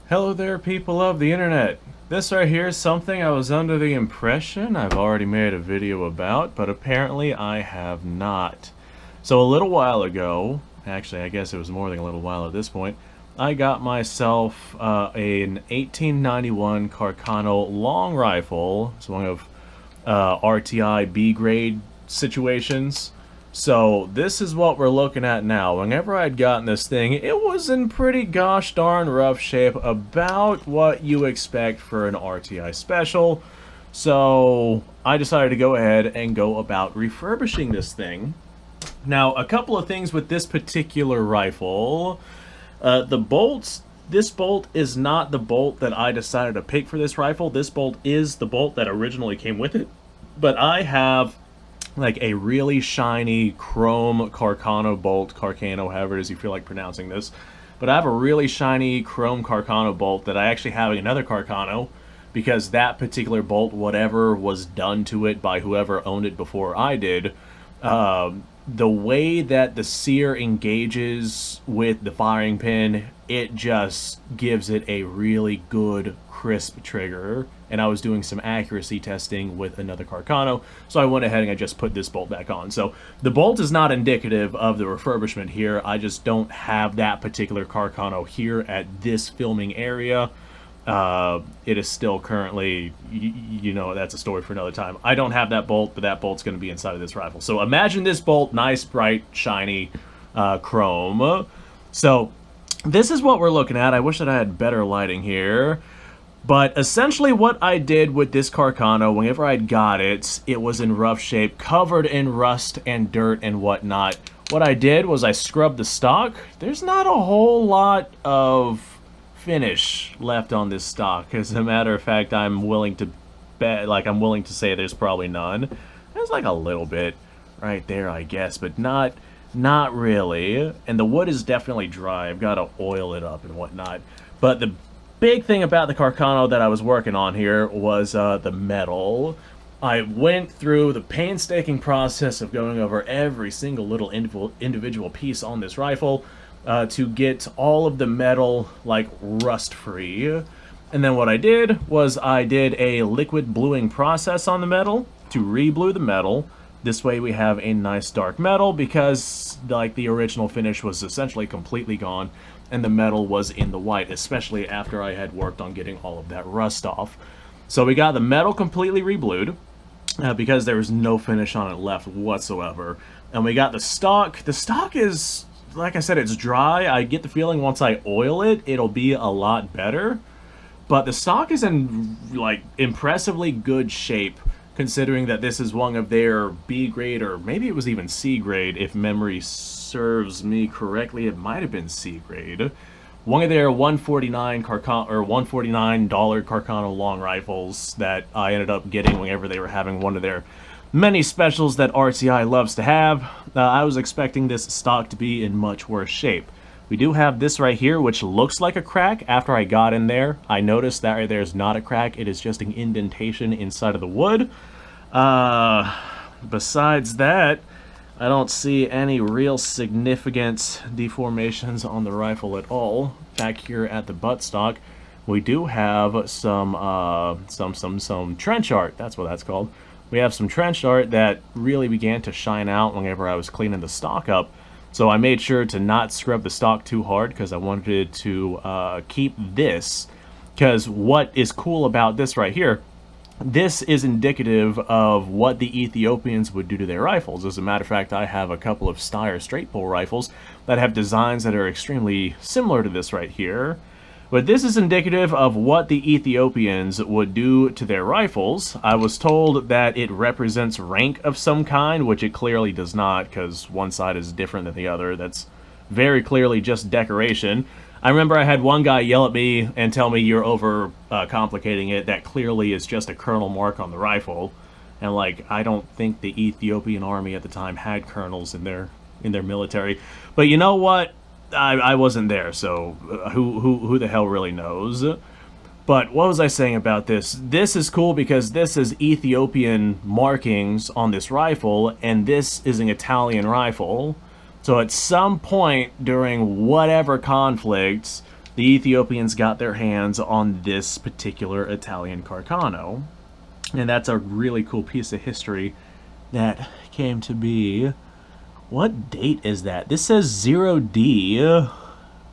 Hello there, people of the internet. This right here is something I was under the impression I've already made a video about, but apparently I have not. So a little while ago, actually I guess it was more than a little while at this point, I got myself an 1891 Carcano long rifle. It's one of RTI B grade situations. So this is what we're looking at now. Whenever I'd gotten this thing, it was in pretty gosh darn rough shape, about what you expect for an RTI special. So I decided to go ahead and go about refurbishing this thing. Now, a couple of things with this particular rifle. The bolts, this bolt is not the bolt that I decided to pick for this rifle. This bolt is the bolt that originally came with it. But I have like a really shiny chrome Carcano bolt, Carcano, however it is you feel like pronouncing this. But I have a really shiny chrome Carcano bolt that I actually have in another Carcano, because that particular bolt, whatever was done to it by whoever owned it before I did, the way that the sear engages with the firing pin, it just gives it a really good crisp trigger. And I was doing some accuracy testing with another Carcano, so I went ahead and I just put this bolt back on. So the bolt is not indicative of the refurbishment here. I just don't have that particular Carcano here at this filming area. It is still currently, you know, that's a story for another time. I don't have that bolt, but that bolt's going to be inside of this rifle. So imagine this bolt, nice, bright, shiny chrome. So this is what we're looking at. I wish that I had better lighting here. But essentially what I did with this Carcano, whenever I'd got it, it was in rough shape, covered in rust and dirt and whatnot. What I did was I scrubbed the stock. There's not a whole lot of finish left on this stock. As a matter of fact, I'm willing to bet, like I'm willing to say there's probably none. There's like a little bit right there, I guess, but not really. And the wood is definitely dry. I've got to oil it up and whatnot. But the big thing about the Carcano that I was working on here was the metal. I went through the painstaking process of going over every single little individual piece on this rifle to get all of the metal like rust free. And then what I did was I did a liquid bluing process on the metal to re-blue the metal. This way we have a nice dark metal, because like the original finish was essentially completely gone and the metal was in the white, especially after I had worked on getting all of that rust off. So we got the metal completely re-blued because there was no finish on it left whatsoever. And we got the stock. The stock is, like I said, it's dry. I get the feeling once I oil it, it'll be a lot better. But the stock is in like impressively good shape, considering that this is one of their B grade, or maybe it was even C grade if memory serves me correctly. It might have been C grade. One of their $149 Carcano long rifles that I ended up getting whenever they were having one of their many specials that RTI loves to have. I was expecting this stock to be in much worse shape. We do have this right here, which looks like a crack. After I got in there, I noticed that right there's not a crack. It is just an indentation inside of the wood. Besides that, I don't see any real significant deformations on the rifle at all. Back here at the buttstock, we do have some trench art. That's what that's called. We have some trench art that really began to shine out whenever I was cleaning the stock up. So I made sure to not scrub the stock too hard because I wanted to keep this. Because what is cool about this right here, this is indicative of what the Ethiopians would do to their rifles. As a matter of fact, I have a couple of Steyr straight pull rifles that have designs that are extremely similar to this right here. But this is indicative of what the Ethiopians would do to their rifles. I was told that it represents rank of some kind, which it clearly does not, because one side is different than the other. That's very clearly just decoration. I remember I had one guy yell at me and tell me you're over complicating it. That clearly is just a colonel mark on the rifle. And like, I don't think the Ethiopian army at the time had colonels in their military. But you know what? I wasn't there, so who the hell really knows? But what was I saying about this? This is cool because this is Ethiopian markings on this rifle, and this is an Italian rifle. So at some point during whatever conflicts, the Ethiopians got their hands on this particular Italian Carcano. And that's a really cool piece of history that came to be. What date is that? This says 0D.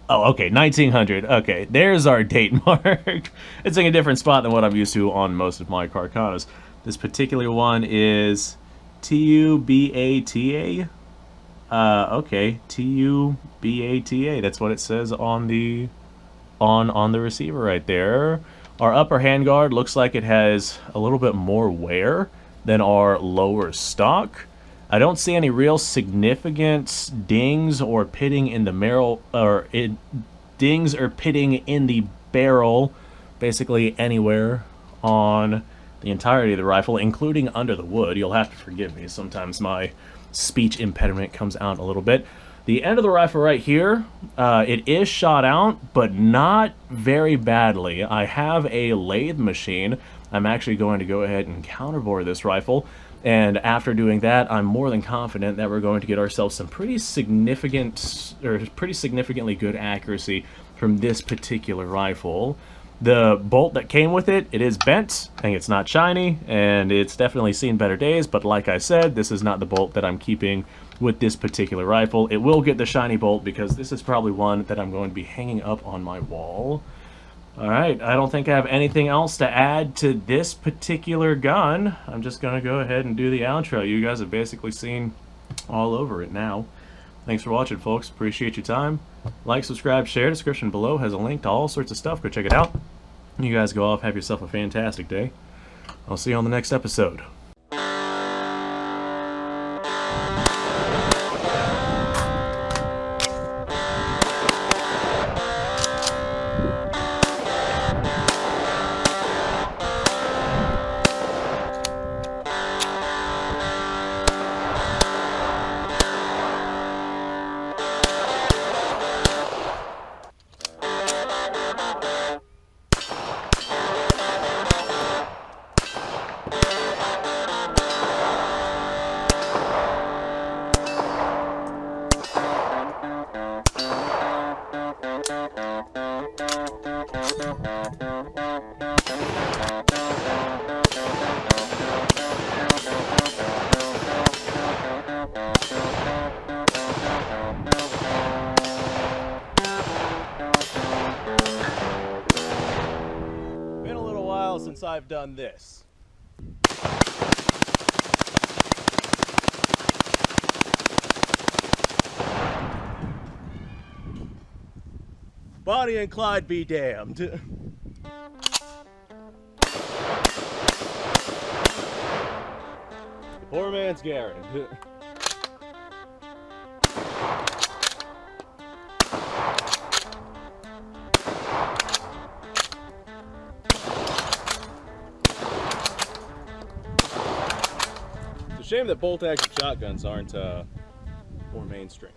Oh, okay, 1900. Okay, there's our date mark. It's in a different spot than what I'm used to on most of my Carcanos. This particular one is TUBATA. Okay, TUBATA. That's what it says on the receiver right there. Our upper handguard looks like it has a little bit more wear than our lower stock. I don't see any real significant dings or pitting in the dings or pitting in the barrel, basically anywhere on the entirety of the rifle, including under the wood. You'll have to forgive me. Sometimes my speech impediment comes out a little bit. The end of the rifle right here, it is shot out, but not very badly. I have a lathe machine. I'm actually going to go ahead and counterbore this rifle, and after doing that, I'm more than confident that we're going to get ourselves some pretty significantly good accuracy from this particular rifle. The bolt that came with it, it is bent, and it's not shiny, and it's definitely seen better days, but like I said, this is not the bolt that I'm keeping with this particular rifle. It will get the shiny bolt because this is probably one that I'm going to be hanging up on my wall. Alright, I don't think I have anything else to add to this particular gun. I'm just going to go ahead and do the outro. You guys have basically seen all over it now. Thanks for watching, folks. Appreciate your time. Like, subscribe, share. Description below has a link to all sorts of stuff. Go check it out. You guys go off. Have yourself a fantastic day. I'll see you on the next episode. Been a little while since I've done this. Bonnie and Clyde be damned. Poor man's Garen. It's a shame that bolt-action shotguns aren't more mainstream.